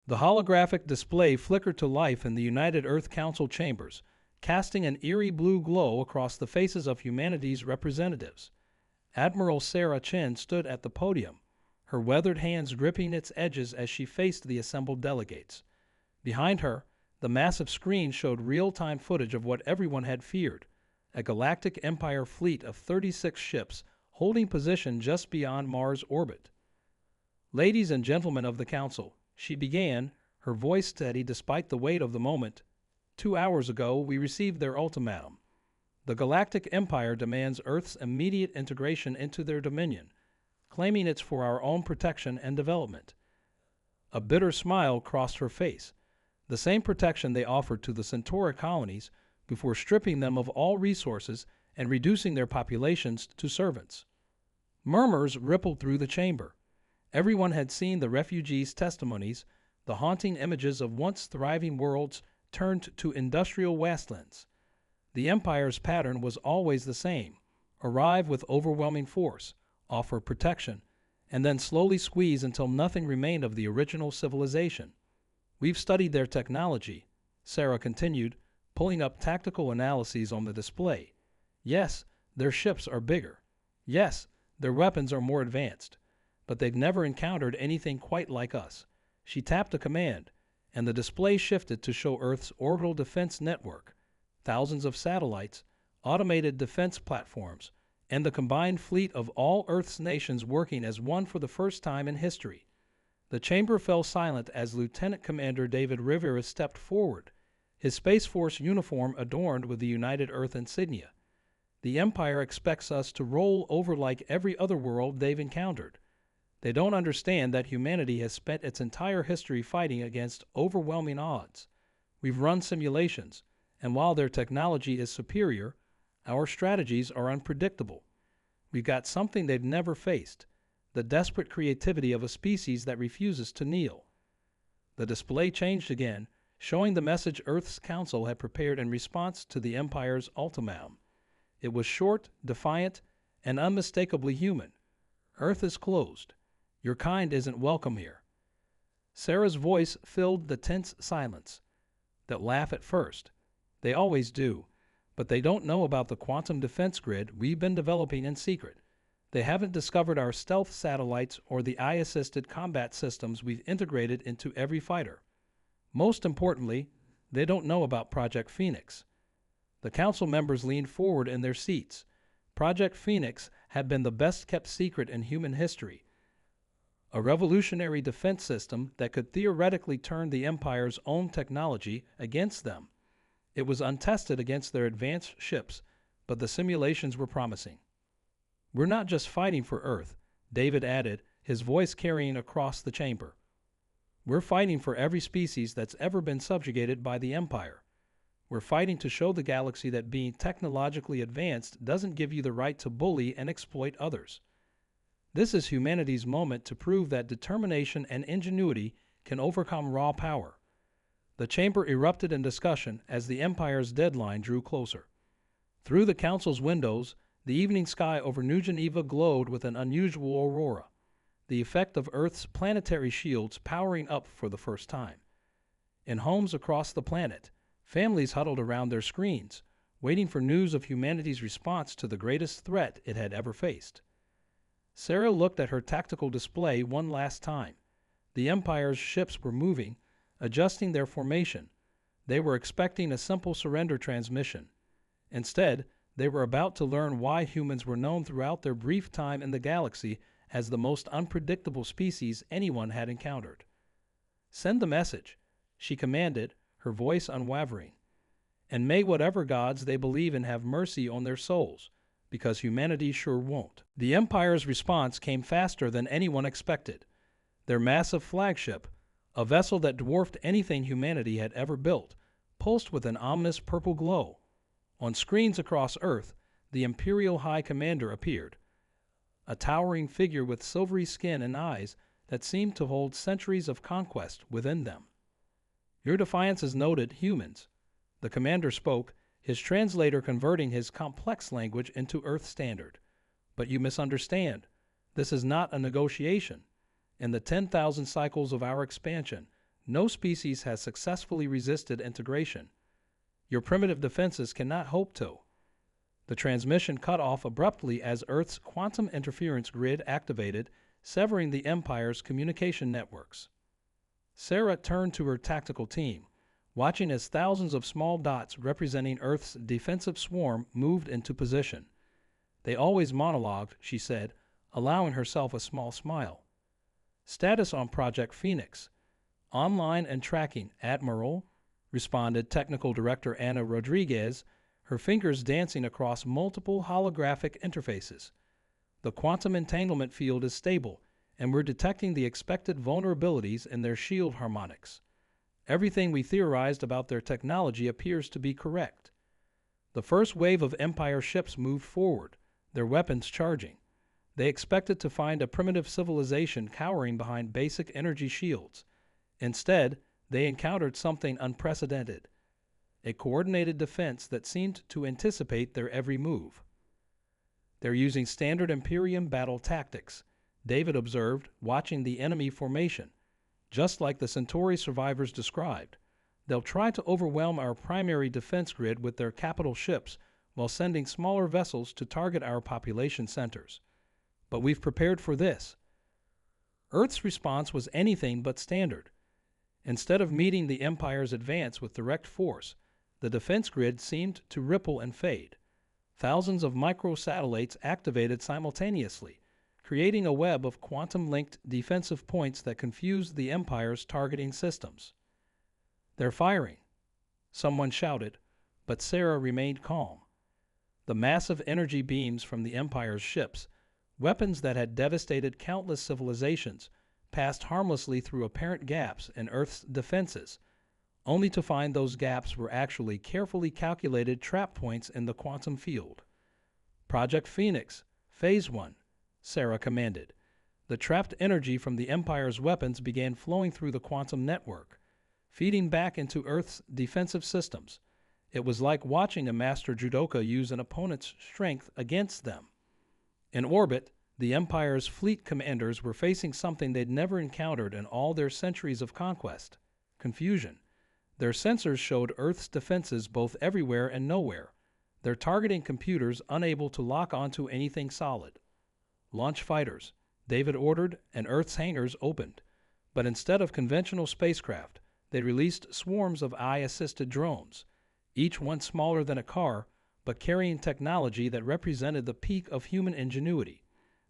The holographic display flickered to life in the United Earth Council chambers, casting an eerie blue glow across the faces of humanity's representatives. Admiral Sarah Chen stood at the podium, her weathered hands gripping its edges as she faced the assembled delegates. Behind her, the massive screen showed real-time footage of what everyone had feared, a Galactic Empire fleet of 36 ships holding position just beyond Mars' orbit. "Ladies and gentlemen of the Council," she began, her voice steady despite the weight of the moment. "2 hours ago, we received their ultimatum. The Galactic Empire demands Earth's immediate integration into their dominion, claiming it's for our own protection and development." A bitter smile crossed her face, the same protection they offered to the Centauri colonies before stripping them of all resources and reducing their populations to servants. Murmurs rippled through the chamber. Everyone had seen the refugees' testimonies, the haunting images of once thriving worlds turned to industrial wastelands. The Empire's pattern was always the same: arrive with overwhelming force, offer protection, and then slowly squeeze until nothing remained of the original civilization. "We've studied their technology," Sarah continued, pulling up tactical analyses on the display. "Yes, their ships are bigger. Yes, their weapons are more advanced. But they've never encountered anything quite like us." She tapped a command, and the display shifted to show Earth's orbital defense network, thousands of satellites, automated defense platforms, and the combined fleet of all Earth's nations working as one for the first time in history. The chamber fell silent as Lieutenant Commander David Rivera stepped forward, his Space Force uniform adorned with the United Earth insignia. "The Empire expects us to roll over like every other world they've encountered. They don't understand that humanity has spent its entire history fighting against overwhelming odds. We've run simulations, and while their technology is superior, our strategies are unpredictable. We've got something they've never faced: the desperate creativity of a species that refuses to kneel." The display changed again, showing the message Earth's Council had prepared in response to the Empire's ultimatum. It was short, defiant, and unmistakably human. "Earth is closed. Your kind isn't welcome here." Sarah's voice filled the tense silence. "They'll laugh at first. They always do. But they don't know about the quantum defense grid we've been developing in secret. They haven't discovered our stealth satellites or the eye-assisted combat systems we've integrated into every fighter. Most importantly, they don't know about Project Phoenix." The council members leaned forward in their seats. Project Phoenix had been the best-kept secret in human history, a revolutionary defense system that could theoretically turn the Empire's own technology against them. It was untested against their advanced ships, but the simulations were promising. "We're not just fighting for Earth," David added, his voice carrying across the chamber. "We're fighting for every species that's ever been subjugated by the Empire. We're fighting to show the galaxy that being technologically advanced doesn't give you the right to bully and exploit others. This is humanity's moment to prove that determination and ingenuity can overcome raw power." The chamber erupted in discussion as the Empire's deadline drew closer. Through the Council's windows, the evening sky over New Geneva glowed with an unusual aurora, the effect of Earth's planetary shields powering up for the first time. In homes across the planet, families huddled around their screens, waiting for news of humanity's response to the greatest threat it had ever faced. Sarah looked at her tactical display one last time. The Empire's ships were moving, adjusting their formation. They were expecting a simple surrender transmission. Instead, they were about to learn why humans were known throughout their brief time in the galaxy as the most unpredictable species anyone had encountered. "Send the message," she commanded, her voice unwavering. "And may whatever gods they believe in have mercy on their souls, because humanity sure won't." The Empire's response came faster than anyone expected. Their massive flagship, a vessel that dwarfed anything humanity had ever built, pulsed with an ominous purple glow. On screens across Earth, the Imperial High Commander appeared, a towering figure with silvery skin and eyes that seemed to hold centuries of conquest within them. "Your defiance is noted, humans," the commander spoke, his translator converting his complex language into Earth standard. "But you misunderstand. This is not a negotiation. In the 10,000 cycles of our expansion, no species has successfully resisted integration. Your primitive defenses cannot hope to. The transmission cut off abruptly as Earth's quantum interference grid activated, severing the Empire's communication networks. Sarah turned to her tactical team, watching as thousands of small dots representing Earth's defensive swarm moved into position. They always monologued, she said, allowing herself a small smile. Status on Project Phoenix. Online and tracking, Admiral, responded Technical Director Ana Rodriguez, her fingers dancing across multiple holographic interfaces. The quantum entanglement field is stable, and we're detecting the expected vulnerabilities in their shield harmonics. Everything we theorized about their technology appears to be correct. The first wave of Empire ships moved forward, their weapons charging. They expected to find a primitive civilization cowering behind basic energy shields. Instead, they encountered something unprecedented, a coordinated defense that seemed to anticipate their every move. They're using standard Imperium battle tactics, David observed, watching the enemy formation. Just like the Centauri survivors described, they'll try to overwhelm our primary defense grid with their capital ships while sending smaller vessels to target our population centers. But we've prepared for this. Earth's response was anything but standard. Instead of meeting the Empire's advance with direct force, the defense grid seemed to ripple and fade. Thousands of microsatellites activated simultaneously, creating a web of quantum-linked defensive points that confused the Empire's targeting systems. "They're firing," someone shouted, but Sarah remained calm. The massive energy beams from the Empire's ships, weapons that had devastated countless civilizations, passed harmlessly through apparent gaps in Earth's defenses, only to find those gaps were actually carefully calculated trap points in the quantum field. "Project Phoenix, Phase 1, Sarah commanded. The trapped energy from the Empire's weapons began flowing through the quantum network, feeding back into Earth's defensive systems. It was like watching a master judoka use an opponent's strength against them. In orbit, the Empire's fleet commanders were facing something they'd never encountered in all their centuries of conquest: confusion. Their sensors showed Earth's defenses both everywhere and nowhere, their targeting computers unable to lock onto anything solid. "Launch fighters," David ordered, and Earth's hangars opened. But instead of conventional spacecraft, they released swarms of eye-assisted drones, each one smaller than a car, but carrying technology that represented the peak of human ingenuity.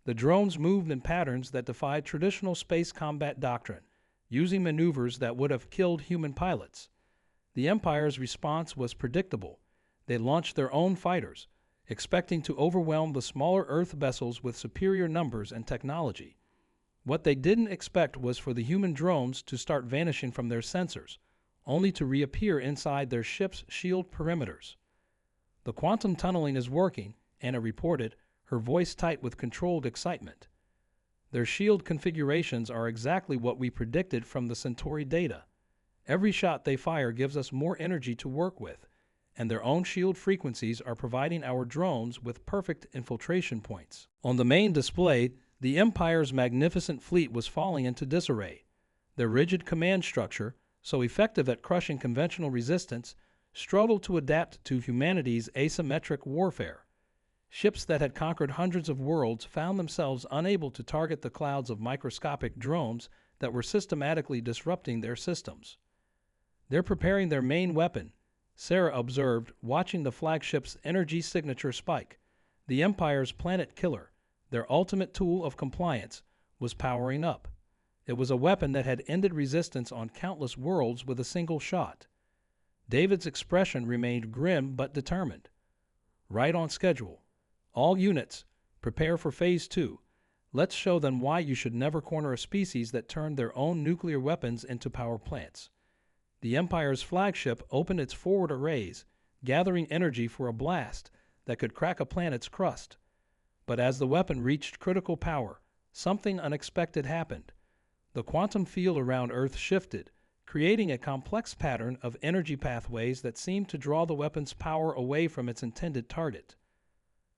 The drones moved in patterns that defied traditional space combat doctrine, using maneuvers that would have killed human pilots. The Empire's response was predictable. They launched their own fighters, expecting to overwhelm the smaller Earth vessels with superior numbers and technology. What they didn't expect was for the human drones to start vanishing from their sensors, only to reappear inside their ship's shield perimeters. "The quantum tunneling is working," Anna reported, her voice tight with controlled excitement. "Their shield configurations are exactly what we predicted from the Centauri data. Every shot they fire gives us more energy to work with, and their own shield frequencies are providing our drones with perfect infiltration points." On the main display, the Empire's magnificent fleet was falling into disarray. Their rigid command structure, so effective at crushing conventional resistance, struggled to adapt to humanity's asymmetric warfare. Ships that had conquered hundreds of worlds found themselves unable to target the clouds of microscopic drones that were systematically disrupting their systems. "They're preparing their main weapon," Sarah observed, watching the flagship's energy signature spike. The Empire's planet killer, their ultimate tool of compliance, was powering up. It was a weapon that had ended resistance on countless worlds with a single shot. David's expression remained grim but determined. "Right on schedule. All units, prepare for Phase 2. Let's show them why you should never corner a species that turned their own nuclear weapons into power plants." The Empire's flagship opened its forward arrays, gathering energy for a blast that could crack a planet's crust. But as the weapon reached critical power, something unexpected happened. The quantum field around Earth shifted, creating a complex pattern of energy pathways that seemed to draw the weapon's power away from its intended target.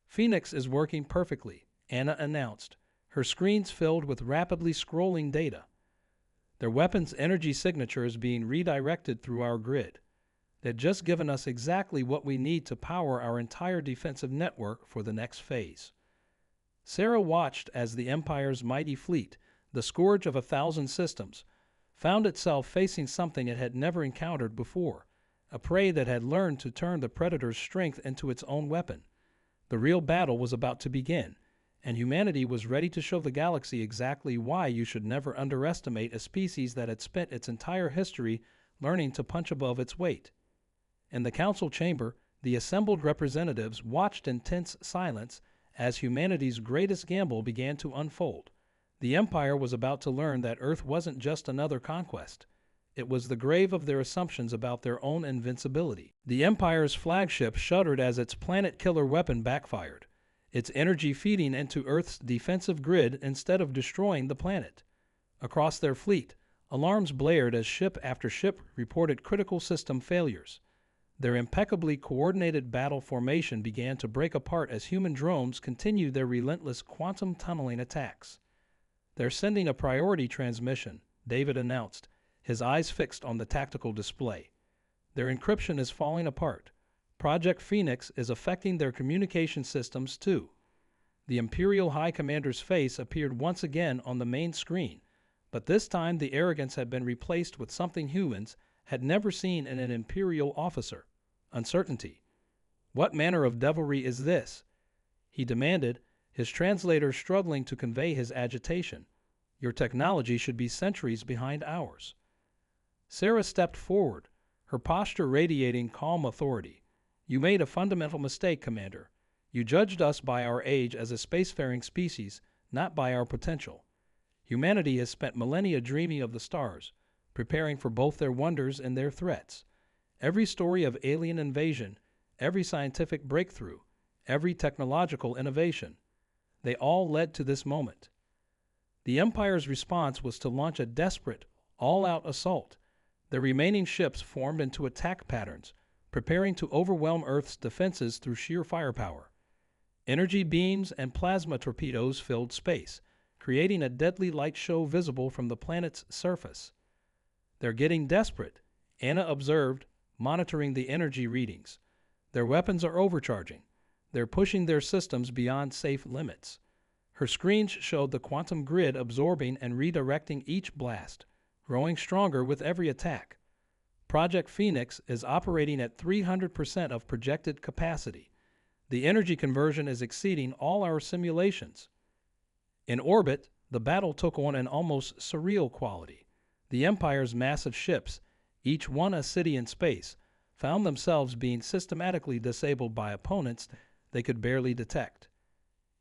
"Phoenix is working perfectly," Anna announced, her screens filled with rapidly scrolling data. Their weapons' energy signature is being redirected through our grid. They've just given us exactly what we need to power our entire defensive network for the next phase. Sarah watched as the Empire's mighty fleet, the scourge of 1,000 systems, found itself facing something it had never encountered before, a prey that had learned to turn the predator's strength into its own weapon. The real battle was about to begin, and humanity was ready to show the galaxy exactly why you should never underestimate a species that had spent its entire history learning to punch above its weight. In the council chamber, the assembled representatives watched in tense silence as humanity's greatest gamble began to unfold. The Empire was about to learn that Earth wasn't just another conquest. It was the grave of their assumptions about their own invincibility. The Empire's flagship shuddered as its planet-killer weapon backfired, its energy feeding into Earth's defensive grid instead of destroying the planet. Across their fleet, alarms blared as ship after ship reported critical system failures. Their impeccably coordinated battle formation began to break apart as human drones continued their relentless quantum tunneling attacks. "They're sending a priority transmission," David announced, his eyes fixed on the tactical display. "Their encryption is falling apart. Project Phoenix is affecting their communication systems too." The Imperial High Commander's face appeared once again on the main screen, but this time the arrogance had been replaced with something humans had never seen in an Imperial officer: uncertainty. "What manner of devilry is this?" he demanded, his translator struggling to convey his agitation. "Your technology should be centuries behind ours." Sarah stepped forward, her posture radiating calm authority. "You made a fundamental mistake, Commander. You judged us by our age as a spacefaring species, not by our potential. Humanity has spent millennia dreaming of the stars, preparing for both their wonders and their threats. Every story of alien invasion, every scientific breakthrough, every technological innovation, they all led to this moment. The Empire's response was to launch a desperate, all-out assault. The remaining ships formed into attack patterns, preparing to overwhelm Earth's defenses through sheer firepower. Energy beams and plasma torpedoes filled space, creating a deadly light show visible from the planet's surface. "They're getting desperate," Anna observed, monitoring the energy readings. "Their weapons are overcharging. They're pushing their systems beyond safe limits." Her screens showed the quantum grid absorbing and redirecting each blast, growing stronger with every attack. Project Phoenix is operating at 300% of projected capacity. The energy conversion is exceeding all our simulations. In orbit, the battle took on an almost surreal quality. The Empire's massive ships, each one a city in space, found themselves being systematically disabled by opponents they could barely detect.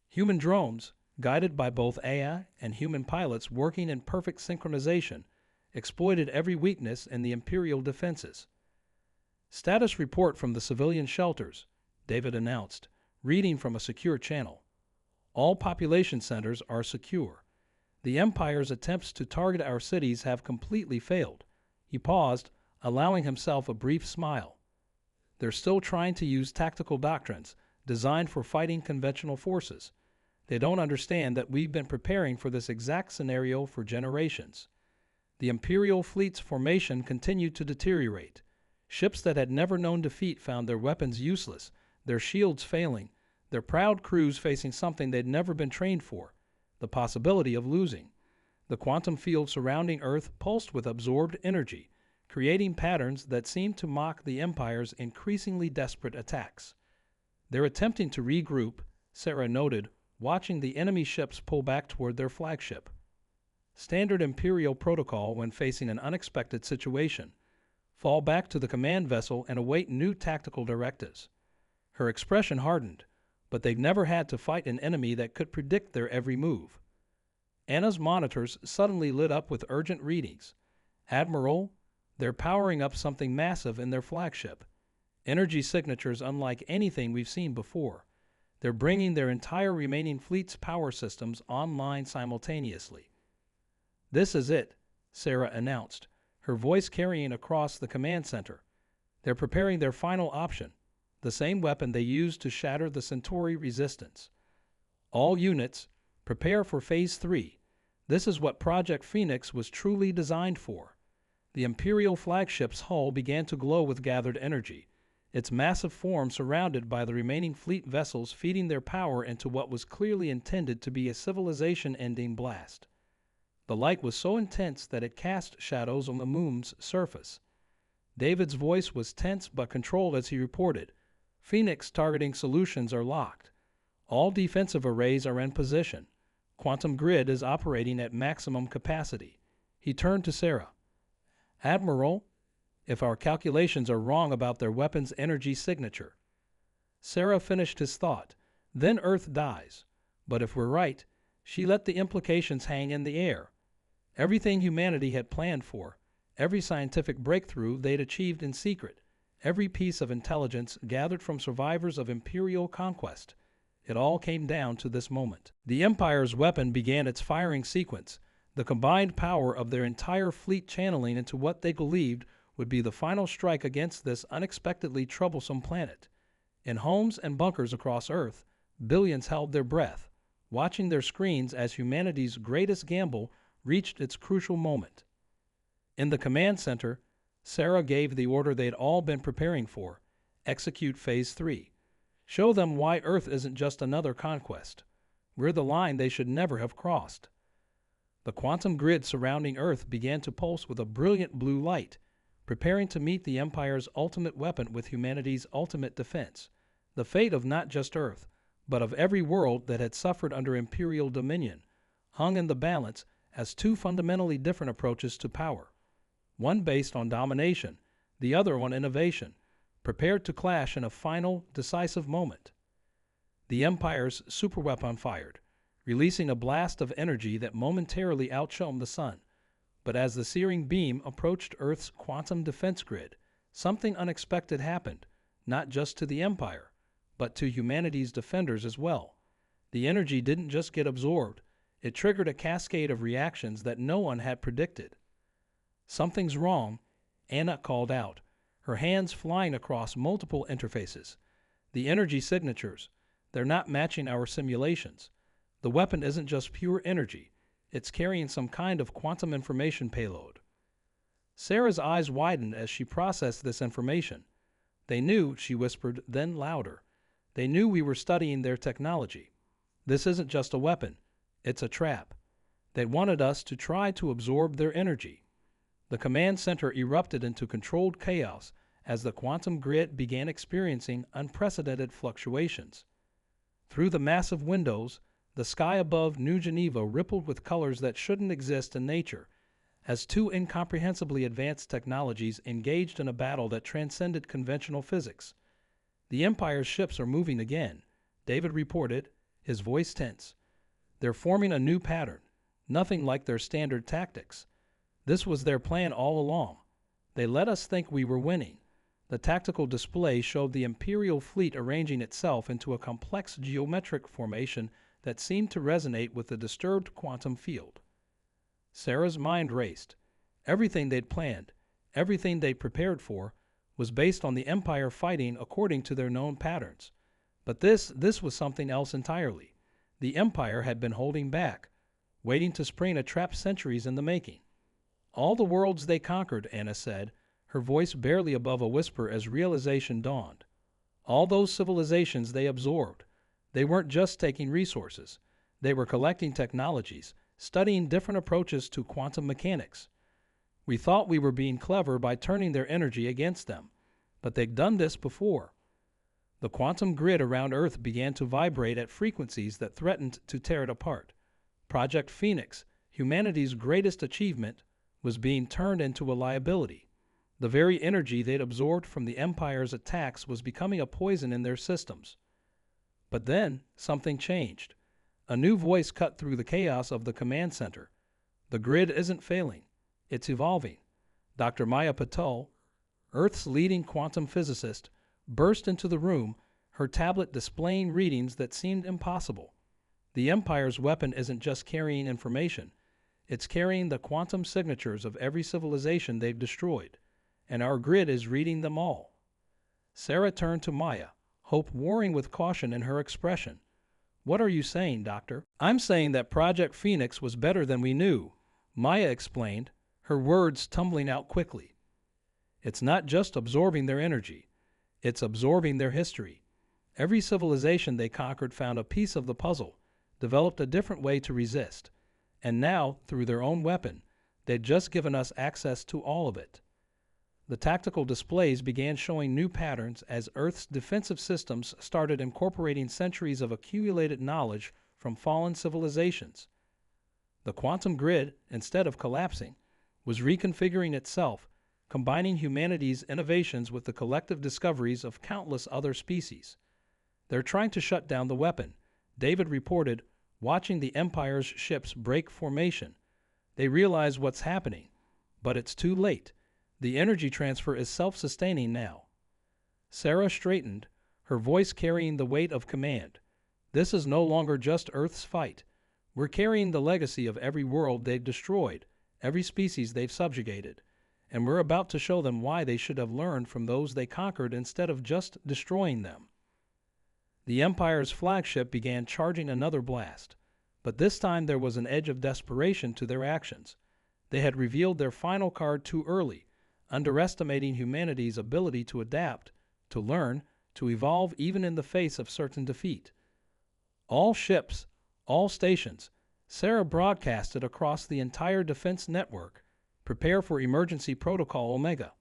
Human drones, guided by both AI and human pilots working in perfect synchronization, exploited every weakness in the Imperial defenses. "Status report from the civilian shelters," David announced, reading from a secure channel. "All population centers are secure. The Empire's attempts to target our cities have completely failed." He paused, allowing himself a brief smile. "They're still trying to use tactical doctrines designed for fighting conventional forces. They don't understand that we've been preparing for this exact scenario for generations." The Imperial fleet's formation continued to deteriorate. Ships that had never known defeat found their weapons useless, their shields failing, their proud crews facing something they'd never been trained for: the possibility of losing. The quantum field surrounding Earth pulsed with absorbed energy, creating patterns that seemed to mock the Empire's increasingly desperate attacks. "They're attempting to regroup," Sarah noted, watching the enemy ships pull back toward their flagship. "Standard Imperial protocol when facing an unexpected situation. Fall back to the command vessel and await new tactical directives." Her expression hardened, but they've never had to fight an enemy that could predict their every move. Anna's monitors suddenly lit up with urgent readings. "Admiral, they're powering up something massive in their flagship. Energy signatures unlike anything we've seen before. They're bringing their entire remaining fleet's power systems online simultaneously." "This is it," Sarah announced, her voice carrying across the command center. "They're preparing their final option, the same weapon they used to shatter the Centauri resistance. All units, prepare for Phase 3. This is what Project Phoenix was truly designed for. The Imperial flagship's hull began to glow with gathered energy, its massive form surrounded by the remaining fleet vessels feeding their power into what was clearly intended to be a civilization-ending blast. The light was so intense that it cast shadows on the moon's surface. David's voice was tense but controlled as he reported, "Phoenix targeting solutions are locked. All defensive arrays are in position. Quantum grid is operating at maximum capacity." He turned to Sarah. "Admiral, if our calculations are wrong about their weapon's energy signature." Sarah finished his thought. "Then Earth dies. But if we're right," she let the implications hang in the air. Everything humanity had planned for, every scientific breakthrough they'd achieved in secret, every piece of intelligence gathered from survivors of Imperial conquest, it all came down to this moment. The Empire's weapon began its firing sequence, the combined power of their entire fleet channeling into what they believed would be the final strike against this unexpectedly troublesome planet. In homes and bunkers across Earth, billions held their breath, watching their screens as humanity's greatest gamble reached its crucial moment. In the command center, Sarah gave the order they'd all been preparing for: execute Phase 3. Show them why Earth isn't just another conquest. We're the line they should never have crossed. The quantum grid surrounding Earth began to pulse with a brilliant blue light, preparing to meet the Empire's ultimate weapon with humanity's ultimate defense, the fate of not just Earth, but of every world that had suffered under Imperial dominion, hung in the balance as two fundamentally different approaches to power, one based on domination, the other on innovation, prepared to clash in a final, decisive moment. The Empire's superweapon fired, releasing a blast of energy that momentarily outshone the sun. But as the searing beam approached Earth's quantum defense grid, something unexpected happened, not just to the Empire, but to humanity's defenders as well. The energy didn't just get absorbed, it triggered a cascade of reactions that no one had predicted. "Something's wrong," Anna called out, her hands flying across multiple interfaces. "The energy signatures, they're not matching our simulations. The weapon isn't just pure energy, it's carrying some kind of quantum information payload." Sarah's eyes widened as she processed this information. "They knew," she whispered, then louder. "They knew we were studying their technology. This isn't just a weapon, it's a trap. They wanted us to try to absorb their energy." The command center erupted into controlled chaos as the quantum grid began experiencing unprecedented fluctuations. Through the massive windows, the sky above New Geneva rippled with colors that shouldn't exist in nature, as two incomprehensibly advanced technologies engaged in a battle that transcended conventional physics. "The Empire's ships are moving again," David reported, his voice tense. "They're forming a new pattern, nothing like their standard tactics. This was their plan all along. They let us think we were winning." The tactical display showed the Imperial fleet arranging itself into a complex geometric formation that seemed to resonate with the disturbed quantum field. Sarah's mind raced. Everything they'd planned, everything they'd prepared for, was based on the Empire fighting according to their known patterns. But this was something else entirely. The Empire had been holding back, waiting to spring a trap centuries in the making. "All the worlds they conquered," Anna said, her voice barely above a whisper as realization dawned. "All those civilizations they absorbed. They weren't just taking resources. They were collecting technologies, studying different approaches to quantum mechanics. We thought we were being clever by turning their energy against them, but they'd done this before." The quantum grid around Earth began to vibrate at frequencies that threatened to tear it apart. Project Phoenix, humanity's greatest achievement, was being turned into a liability. The very energy they'd absorbed from the Empire's attacks was becoming a poison in their systems. But then, something changed. A new voice cut through the chaos of the command center. "The grid isn't failing. It's evolving." Dr. Maya Patel, Earth's leading quantum physicist, burst into the room, her tablet displaying readings that seemed impossible. "The Empire's weapon isn't just carrying information. It's carrying the quantum signatures of every civilization they've destroyed, and our grid is reading them all." Sarah turned to Maya, hope warring with caution in her expression. What are you saying, Doctor? I'm saying that Project Phoenix was better than we knew, Maya explained, her words tumbling out quickly. It's not just absorbing their energy, it's absorbing their history. Every civilization they conquered found a piece of the puzzle, developed a different way to resist, and now, through their own weapon, they'd just given us access to all of it. The tactical displays began showing new patterns as Earth's defensive systems started incorporating centuries of accumulated knowledge from fallen civilizations. The quantum grid, instead of collapsing, was reconfiguring itself, combining humanity's innovations with the collective discoveries of countless other species. They're trying to shut down the weapon, David reported, watching the Empire's ships break formation. They realize what's happening, but it's too late. The energy transfer is self-sustaining now. Sarah straightened, her voice carrying the weight of command. This is no longer just Earth's fight. We're carrying the legacy of every world they've destroyed, every species they've subjugated, and we're about to show them why they should have learned from those they conquered instead of just destroying them. The Empire's flagship began charging another blast, but this time there was an edge of desperation to their actions. They had revealed their final card too early, underestimating humanity's ability to adapt, to learn, to evolve even in the face of certain defeat. All ships, all stations, Sarah broadcasted across the entire defense network. Prepare for Emergency Protocol Omega.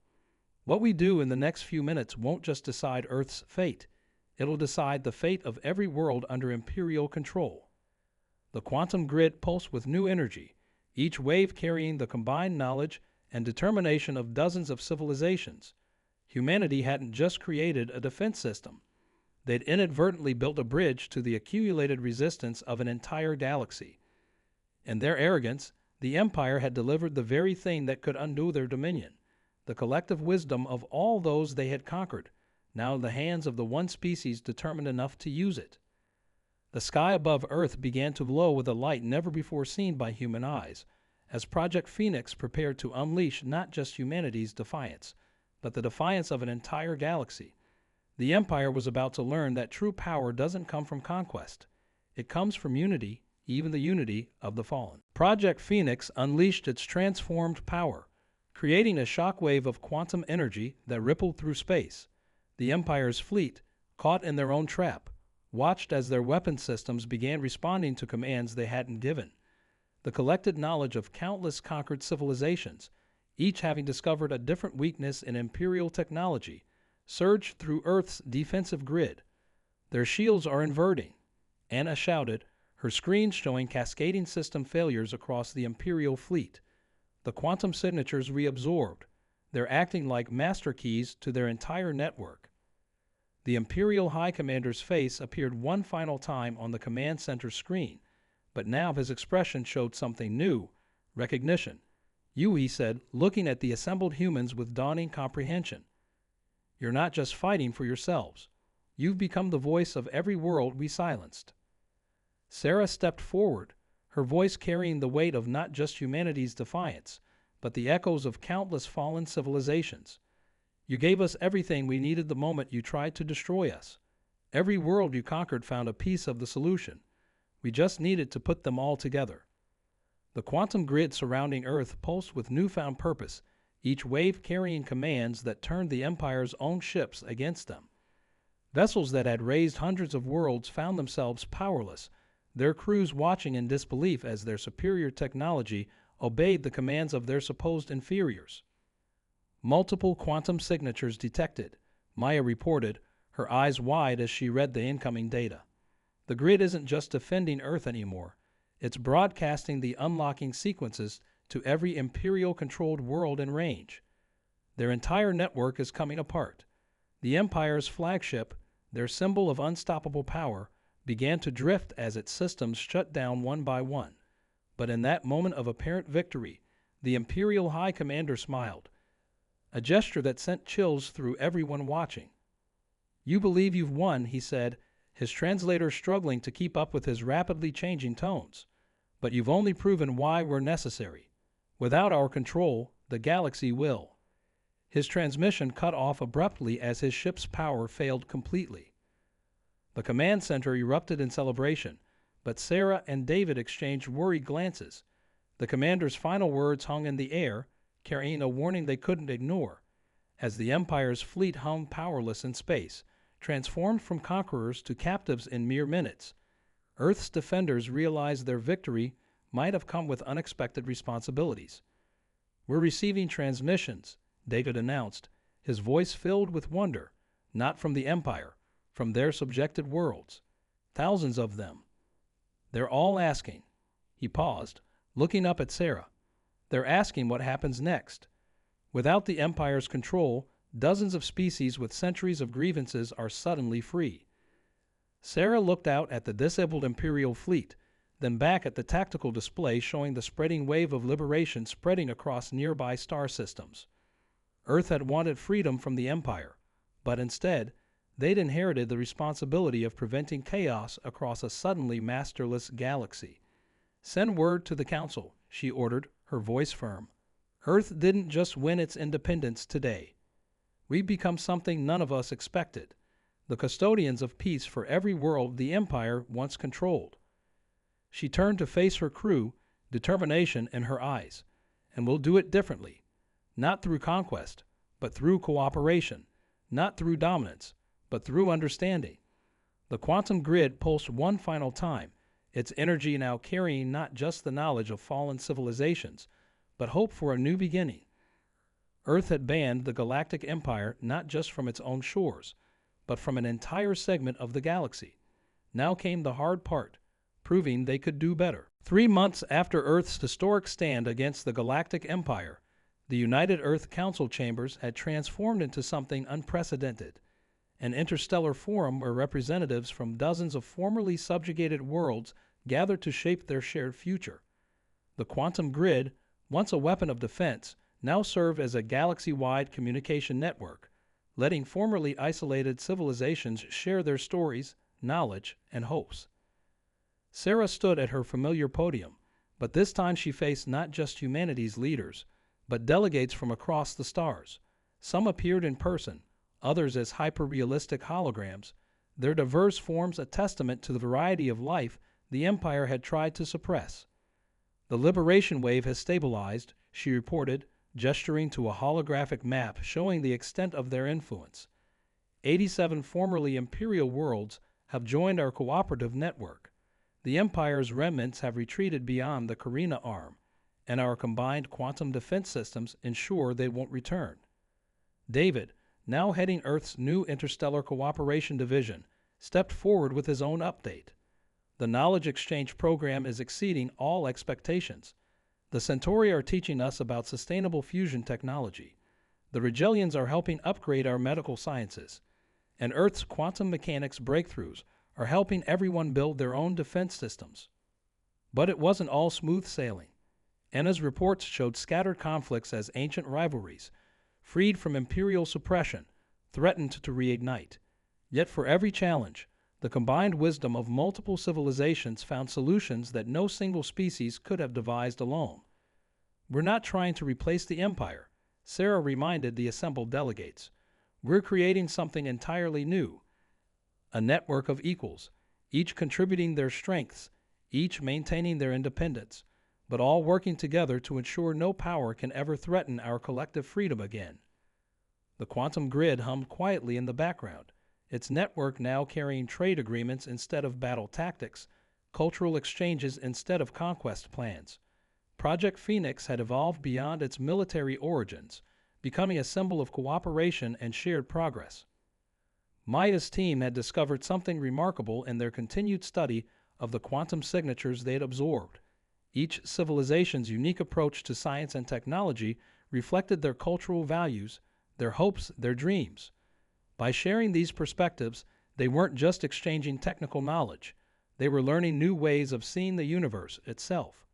What we do in the next few minutes won't just decide Earth's fate. It'll decide the fate of every world under Imperial control. The quantum grid pulsed with new energy, each wave carrying the combined knowledge and determination of dozens of civilizations. Humanity hadn't just created a defense system. They'd inadvertently built a bridge to the accumulated resistance of an entire galaxy. In their arrogance, the Empire had delivered the very thing that could undo their dominion, the collective wisdom of all those they had conquered, now in the hands of the one species determined enough to use it. The sky above Earth began to glow with a light never before seen by human eyes, as Project Phoenix prepared to unleash not just humanity's defiance, but the defiance of an entire galaxy. The Empire was about to learn that true power doesn't come from conquest. It comes from unity, even the unity of the fallen. Project Phoenix unleashed its transformed power, creating a shockwave of quantum energy that rippled through space. The Empire's fleet, caught in their own trap, watched as their weapon systems began responding to commands they hadn't given. The collected knowledge of countless conquered civilizations, each having discovered a different weakness in Imperial technology, surged through Earth's defensive grid. Their shields are inverting, Anna shouted, her screens showing cascading system failures across the Imperial fleet. The quantum signatures reabsorbed. They're acting like master keys to their entire network. The Imperial High Commander's face appeared one final time on the command center screen, but now his expression showed something new, recognition. You, he said, looking at the assembled humans with dawning comprehension. You're not just fighting for yourselves. You've become the voice of every world we silenced. Sarah stepped forward, her voice carrying the weight of not just humanity's defiance, but the echoes of countless fallen civilizations. You gave us everything we needed the moment you tried to destroy us. Every world you conquered found a piece of the solution. We just needed to put them all together. The quantum grid surrounding Earth pulsed with newfound purpose, each wave carrying commands that turned the Empire's own ships against them. Vessels that had raised hundreds of worlds found themselves powerless, their crews watching in disbelief as their superior technology obeyed the commands of their supposed inferiors. Multiple quantum signatures detected, Maya reported, her eyes wide as she read the incoming data. The grid isn't just defending Earth anymore. It's broadcasting the unlocking sequences to every Imperial-controlled world in range. Their entire network is coming apart. The Empire's flagship, their symbol of unstoppable power, began to drift as its systems shut down one by one. But in that moment of apparent victory, the Imperial High Commander smiled, a gesture that sent chills through everyone watching. You believe you've won, he said, his translator struggling to keep up with his rapidly changing tones. But you've only proven why we're necessary. Without our control, the galaxy will. His transmission cut off abruptly as his ship's power failed completely. The command center erupted in celebration, but Sarah and David exchanged worried glances. The commander's final words hung in the air, carrying a warning they couldn't ignore. As the Empire's fleet hung powerless in space, transformed from conquerors to captives in mere minutes, Earth's defenders realized their victory might have come with unexpected responsibilities. "We're receiving transmissions," David announced, his voice filled with wonder, not from the Empire, from their subjected worlds. "Thousands of them. They're all asking." He paused, looking up at Sarah. "They're asking what happens next. Without the Empire's control, dozens of species with centuries of grievances are suddenly free." Sarah looked out at the disabled Imperial fleet, then back at the tactical display showing the spreading wave of liberation spreading across nearby star systems. Earth had wanted freedom from the Empire, but instead, they'd inherited the responsibility of preventing chaos across a suddenly masterless galaxy. "Send word to the Council," she ordered, her voice firm. "Earth didn't just win its independence today. We've become something none of us expected, the custodians of peace for every world the Empire once controlled." She turned to face her crew, determination in her eyes. "And we'll do it differently. Not through conquest, but through cooperation. Not through dominance, but through understanding." The quantum grid pulsed one final time, its energy now carrying not just the knowledge of fallen civilizations, but hope for a new beginning. Earth had banned the Galactic Empire not just from its own shores, but from an entire segment of the galaxy. Now came the hard part, proving they could do better. 3 months after Earth's historic stand against the Galactic Empire, the United Earth Council chambers had transformed into something unprecedented, an interstellar forum where representatives from dozens of formerly subjugated worlds gathered to shape their shared future. The quantum grid, once a weapon of defense, now served as a galaxy-wide communication network, letting formerly isolated civilizations share their stories, knowledge, and hopes. Sarah stood at her familiar podium, but this time she faced not just humanity's leaders, but delegates from across the stars. Some appeared in person, others as hyper-realistic holograms, their diverse forms a testament to the variety of life the Empire had tried to suppress. "The liberation wave has stabilized," she reported, gesturing to a holographic map showing the extent of their influence. 87 formerly Imperial worlds have joined our cooperative network. The Empire's remnants have retreated beyond the Carina Arm, and our combined quantum defense systems ensure they won't return. David, now heading Earth's new Interstellar Cooperation Division, stepped forward with his own update. "The knowledge exchange program is exceeding all expectations. The Centauri are teaching us about sustainable fusion technology. The Rigelians are helping upgrade our medical sciences. And Earth's quantum mechanics breakthroughs are helping everyone build their own defense systems." But it wasn't all smooth sailing. Enna's reports showed scattered conflicts as ancient rivalries, freed from imperial suppression, threatened to reignite. Yet for every challenge, the combined wisdom of multiple civilizations found solutions that no single species could have devised alone. "We're not trying to replace the Empire," Sarah reminded the assembled delegates. "We're creating something entirely new. A network of equals, each contributing their strengths, each maintaining their independence, but all working together to ensure no power can ever threaten our collective freedom again." The quantum grid hummed quietly in the background, its network now carrying trade agreements instead of battle tactics, cultural exchanges instead of conquest plans. Project Phoenix had evolved beyond its military origins, becoming a symbol of cooperation and shared progress. Maya's team had discovered something remarkable in their continued study of the quantum signatures they had absorbed. Each civilization's unique approach to science and technology reflected their cultural values, their hopes, their dreams. By sharing these perspectives, they weren't just exchanging technical knowledge. They were learning new ways of seeing the universe itself.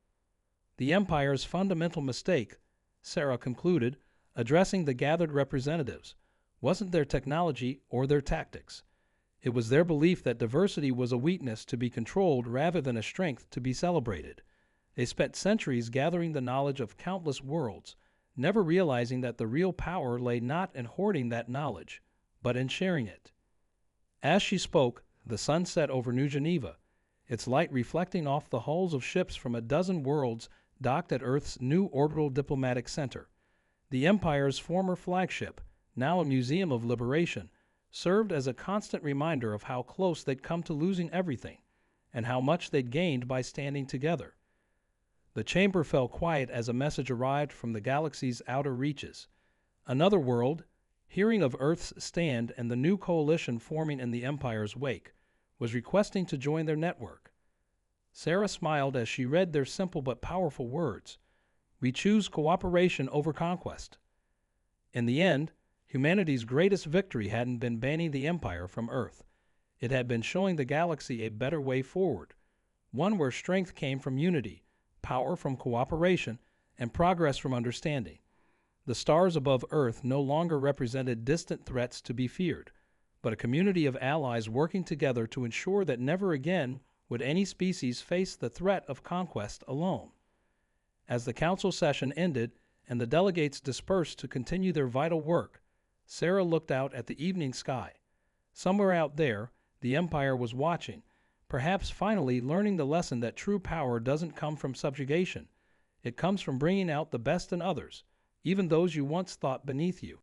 "The Empire's fundamental mistake," Sarah concluded, addressing the gathered representatives, "wasn't their technology or their tactics. It was their belief that diversity was a weakness to be controlled rather than a strength to be celebrated. They spent centuries gathering the knowledge of countless worlds, never realizing that the real power lay not in hoarding that knowledge, but in sharing it." As she spoke, The sun set over New Geneva, its light reflecting off the hulls of ships from a dozen worlds docked at Earth's new orbital diplomatic center. The Empire's former flagship, now a museum of liberation, served as a constant reminder of how close they'd come to losing everything, and how much they'd gained by standing together. The chamber fell quiet as a message arrived from the galaxy's outer reaches. Another world, hearing of Earth's stand and the new coalition forming in the Empire's wake, was requesting to join their network. Sarah smiled as she read their simple but powerful words. We choose cooperation over conquest. In the end, humanity's greatest victory hadn't been banning the Empire from Earth. It had been showing the galaxy a better way forward, one where strength came from unity, power from cooperation, and progress from understanding. The stars above Earth no longer represented distant threats to be feared, but a community of allies working together to ensure that never again would any species face the threat of conquest alone. As the council session ended and the delegates dispersed to continue their vital work, Sarah looked out at the evening sky. Somewhere out there, the Empire was watching, perhaps finally learning the lesson that true power doesn't come from subjugation. It comes from bringing out the best in others, even those you once thought beneath you.